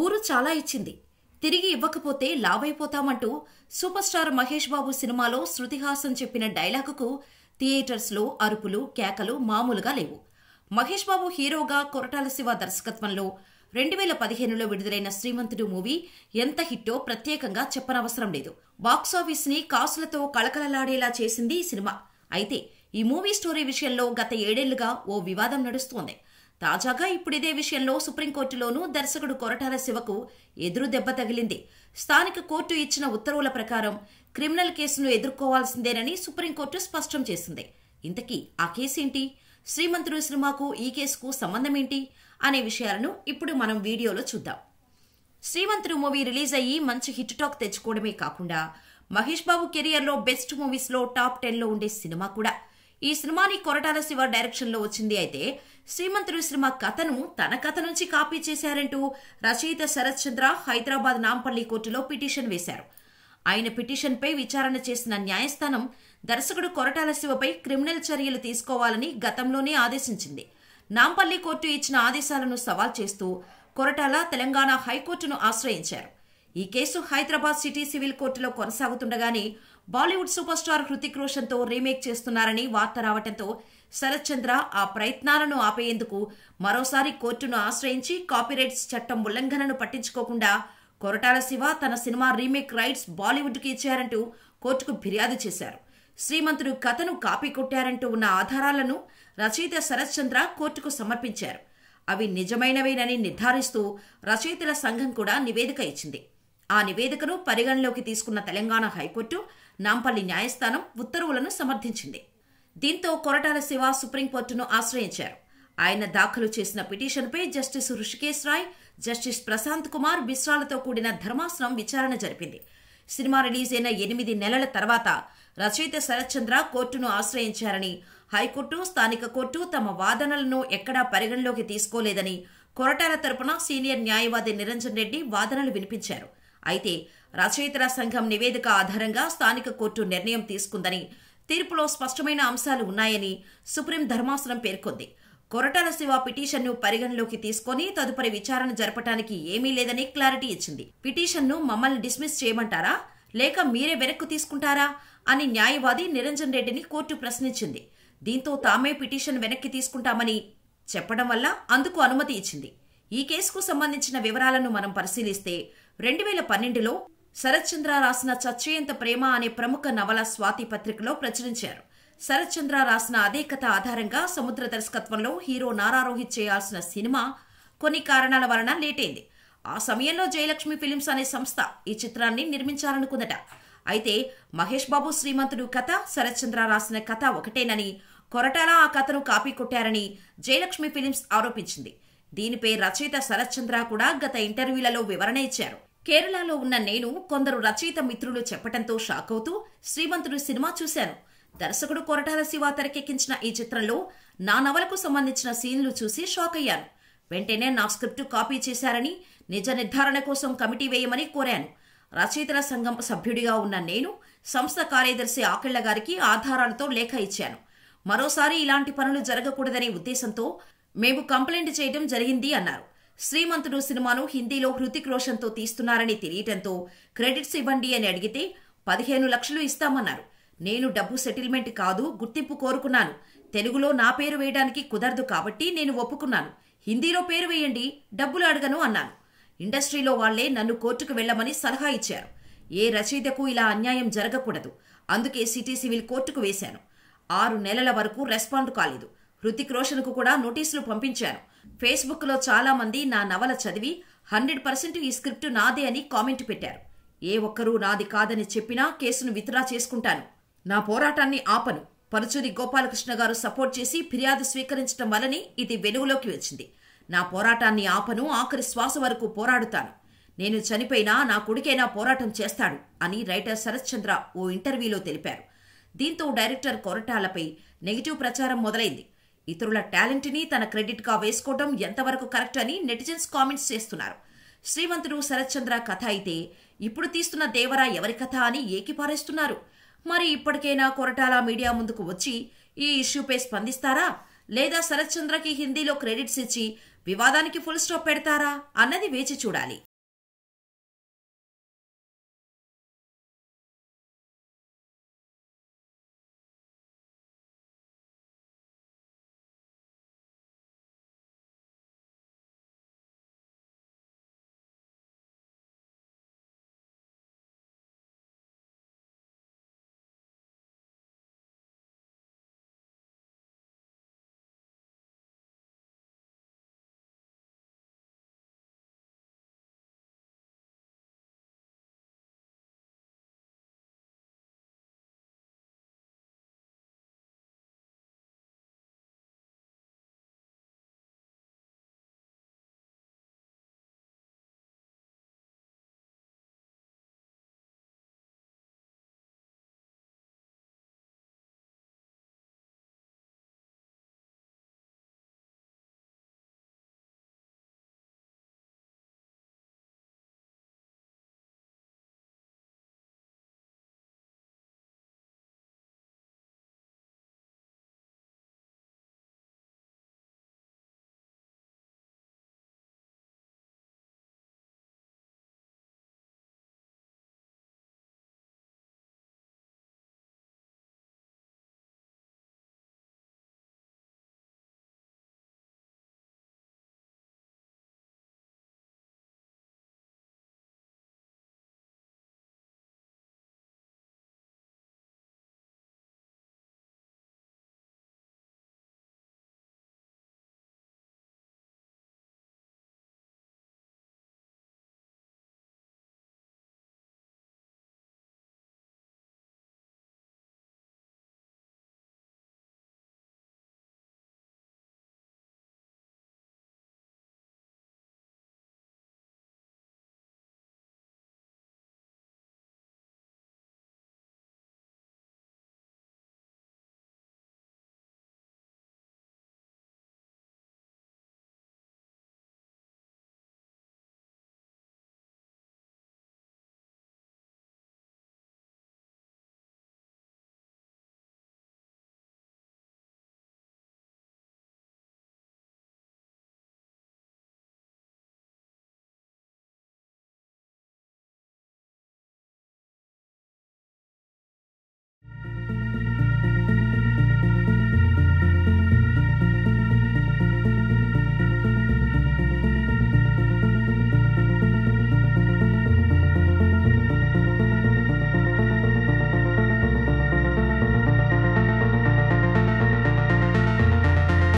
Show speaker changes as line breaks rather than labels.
ఊరు చాలా ఇచ్చింది, తిరిగి ఇవ్వకపోతే లావైపోతామంటూ సూపర్ స్టార్ మహేష్ బాబు సినిమాలో శృతిహాసన్ చెప్పిన డైలాగుకు థియేటర్స్లో అరుపులు కేకలు మామూలుగా లేవు. మహేష్ బాబు హీరోగా కొరటాల శివ దర్శకత్వంలో 2015లో విడుదలైన శ్రీమంతుడు మూవీ ఎంత హిట్టో ప్రత్యేకంగా చెప్పనవసరం లేదు. బాక్సాఫీస్ ని కాసులతో కళకళలాడేలా చేసింది ఈ సినిమా. అయితే ఈ మూవీ స్టోరీ విషయంలో గత 7 ఏళ్లుగా ఓ వివాదం నడుస్తోంది. తాజాగా ఇప్పుడిదే విషయంలో సుప్రీంకోర్టులోనూ దర్శకుడు కొరటాల శివకు ఎదురు దెబ్బ తగిలింది. స్థానిక కోర్టు ఇచ్చిన ఉత్తర్వుల ప్రకారం క్రిమినల్ కేసును ఎదుర్కోవాల్సిందేనని సుప్రీంకోర్టు స్పష్టం చేసింది. ఇంతకీ ఆ కేసేంటి? శ్రీమంతుడు సినిమాకు ఈ కేసుకు సంబంధమేంటి అనే విషయాలను ఇప్పుడు మనం వీడియోలో చూద్దాం. శ్రీమంతుడు మూవీ రిలీజ్ అయ్యి మంచి హిట్ టాక్ తెచ్చుకోవడమే కాకుండా మహేష్ బాబు కెరియర్లో బెస్ట్ మూవీస్ లో టాప్ 10లో ఉండే సినిమా కూడా. ఈ సినిమాని కొరటాల శివ డైరెక్షన్ లో వచ్చింది. అయితే శ్రీమంతుడు సినిమా కథను తన కథ నుంచి కాపీ చేశారంటూ రచయిత శరత్ చంద్ర హైదరాబాద్ నాంపల్లి కోర్టులో పిటిషన్ వేశారు. ఆయన పిటిషన్పై విచారణ చేసిన న్యాయస్థానం దర్శకుడు కొరటాల శివపై క్రిమినల్ చర్యలు తీసుకోవాలని గతంలోనే ఆదేశించింది. నాంపల్లి కోర్టు ఇచ్చిన ఆదేశాలను సవాల్ చేస్తూ కొరటాల తెలంగాణ హైకోర్టును ఆశ్రయించారు. ఈ కేసు హైదరాబాద్ సిటీ సివిల్ కోర్టులో కొనసాగుతుండగానే బాలీవుడ్ సూపర్ స్టార్ హృతిక్ రోషన్ తో రీమేక్ చేస్తున్నారని వార్త రావడంతో శరత్ చంద్ర ఆ ప్రయత్నాలను ఆపేందుకు మరోసారి కోర్టును ఆశ్రయించి కాపీరైట్స్ చట్టం ఉల్లంఘనను పట్టించుకోకుండా కొరటాల శివ తన సినిమా రీమేక్ రైట్స్ బాలీవుడ్కి ఇచ్చారంటూ కోర్టుకు ఫిర్యాదు చేశారు. శ్రీమంతుడు కథను కాపీ కొట్టారంటూ ఉన్న ఆధారాలను రచయిత శరత్ చంద్ర కోర్టుకు సమర్పించారు. అవి నిజమైనవేనని నిర్ధారిస్తూ రచయితల సంఘం కూడా నివేదిక ఇచ్చింది. ఆ నివేదికను పరిగణలోకి తీసుకున్న తెలంగాణ హైకోర్టు నాంపల్లి న్యాయస్థానం ఉత్తర్వులను సమర్థించింది. దీంతో కొరటాల శివ సుప్రీంకోర్టును ఆశ్రయించారు. ఆయన దాఖలు చేసిన పిటిషన్పై జస్టిస్ రుషికేశ్ రాయ్, జస్టిస్ ప్రశాంత్ కుమార్ బిశ్రాలతో కూడిన ధర్మాసనం విచారణ జరిపింది. సినిమా రిలీజ్ అయిన 8 నెలల తర్వాత రచయిత శరత్ చంద్ర కోర్టును ఆశ్రయించారని, హైకోర్టు, స్థానిక కోర్టు తమ వాదనలను ఎక్కడా పరిగణలోకి తీసుకోలేదని కొరటాల తరపున సీనియర్ న్యాయవాది నిరంజన్ రెడ్డి వాదనలు వినిపించారు. అయితే రచయితల సంఘం నివేదిక ఆధారంగా స్థానిక కోర్టు నిర్ణయం తీసుకుందని, తీర్పులో స్పష్టమైన అంశాలు ఉన్నాయని సుప్రీం ధర్మాసనం పేర్కొంది. కొరటాల శివ పిటిషన్ను పరిగణలోకి తీసుకుని తదుపరి విచారణ జరపడానికి ఏమీ లేదని క్లారిటీ ఇచ్చింది. పిటిషన్ను మమ్మల్ని డిస్మిస్ చేయమంటారా లేక మీరే వెనక్కు తీసుకుంటారా అని న్యాయవాది నిరంజన్ రెడ్డిని కోర్టు ప్రశ్నించింది. దీంతో తామే పిటిషన్ వెనక్కి తీసుకుంటామని చెప్పడం వల్ల అందుకు అనుమతి ఇచ్చింది. ఈ కేసుకు సంబంధించిన వివరాలను మనం పరిశీలిస్తే 2012లో శరత్ చంద్ర రాసిన చచ్చేంత ప్రేమ అనే ప్రముఖ నవల స్వాతి పత్రికలో ప్రచురించారు. శరత్ చంద్ర రాసిన అదే కథ ఆధారంగా సముద్ర దర్శకత్వంలో హీరో నారా రోహిత్ చేయాల్సిన సినిమా కొన్ని కారణాల వలన లేటైంది. ఆ సమయంలో జయలక్ష్మి ఫిలిమ్స్ అనే సంస్థ ఈ చిత్రాన్ని నిర్మించాలనుకుందట. అయితే మహేష్ బాబు శ్రీమంతుడు కథ, శరత్ చంద్ర రాసిన కథ ఒకటేనని, కొరటాల ఆ కథను కాపీ కొట్టారని జయలక్ష్మి ఫిలిమ్స్ ఆరోపించింది. దీనిపై రచయిత శరత్ చంద్ర కూడా గత ఇంటర్వ్యూలలో వివరణ ఇచ్చారు. కేరళలో ఉన్న నేను కొందరు రచయిత మిత్రులు చెప్పడంతో షాక్ అవుతూ శ్రీమంతుడు సినిమా చూశాను. దర్శకుడు కొరటాల శివ తెరకెక్కించిన ఈ చిత్రంలో నా నవలకు సంబంధించిన సీన్లు చూసి షాక్ అయ్యాను. వెంటనే నా స్క్రిప్టు కాపీ చేశారని, నిజ నిర్ధారణ కోసం కమిటీ వేయమని కోరాను. రచయితల సంఘం సభ్యుడిగా ఉన్న నేను సంస్థ కార్యదర్శి ఆకిళ్ల గారికి ఆధారాలతో లేఖ ఇచ్చాను. మరోసారి ఇలాంటి పనులు జరగకూడదనే ఉద్దేశంతో మేము కంప్లైంట్ చేయడం జరిగింది అన్నారు. శ్రీమంతుడు సినిమాను హిందీలో హృతిక్ రోషన్ తో తీస్తున్నారని తెలియటంతో క్రెడిట్స్ ఇవ్వండి అని అడిగితే 15 లక్షలు ఇస్తామన్నారు. నేను డబ్బు సెటిల్మెంట్ కాదు, గుర్తింపు కోరుకున్నాను. తెలుగులో నా పేరు వేయడానికి కుదరదు కాబట్టి నేను ఒప్పుకున్నాను. హిందీలో పేరు వేయండి, డబ్బులు అడగను అన్నాను. ఇండస్ట్రీలో వాళ్లే నన్ను కోర్టుకు వెళ్లమని సలహా ఇచ్చారు. ఏ రచయితకు ఇలా అన్యాయం జరగకూడదు. అందుకే సిటీ సివిల్ కోర్టుకు వేశాను. 6 నెలల వరకు రెస్పాండ్ కాలేదు. హృతిక్ రోషన్ కు కూడా నోటీసులు పంపించాను. ఫేస్బుక్ లో చాలా మంది నా నవల చదివి 100% ఈ స్క్రిప్టు నాదే అని కామెంట్ పెట్టారు. ఏ ఒక్కరూ నాది కాదని చెప్పినా కేసును విత్డ్రా చేసుకుంటాను. నా పోరాటాన్ని ఆపను. పరుచూరి గోపాలకృష్ణ గారు సపోర్ట్ చేసి ఫిర్యాదు స్వీకరించడం వల్లనే ఇది వెలుగులోకి వచ్చింది. నా పోరాటాన్ని ఆపను, ఆఖరి శ్వాస వరకు పోరాడుతాను. నేను చనిపోయినా నా కొడుకైనా పోరాటం చేస్తాడు అని రైటర్ శరత్ చంద్ర ఓ ఇంటర్వ్యూలో తెలిపారు. దీంతో డైరెక్టర్ కొరటాలపై నెగిటివ్ ప్రచారం మొదలైంది. ఇతరుల టాలెంట్ని తన క్రెడిట్గా వేసుకోవడం ఎంతవరకు కరెక్ట్ అని నెటిజన్స్ కామెంట్స్ చేస్తున్నారు. శ్రీమంతుడు శరత్ చంద్ర కథ అయితే ఇప్పుడు తీస్తున్న దేవరా ఎవరి కథ అని ఏకిపారేస్తున్నారు. మరి ఇప్పటికైనా కొరటాల మీడియా ముందుకు వచ్చి ఈ ఇష్యూపై స్పందిస్తారా లేదా శరత్ చంద్రకి హిందీలో క్రెడిట్స్ ఇచ్చి వివాదానికి ఫుల్ స్టాప్ పెడతారా అన్నది వేచి చూడాలి.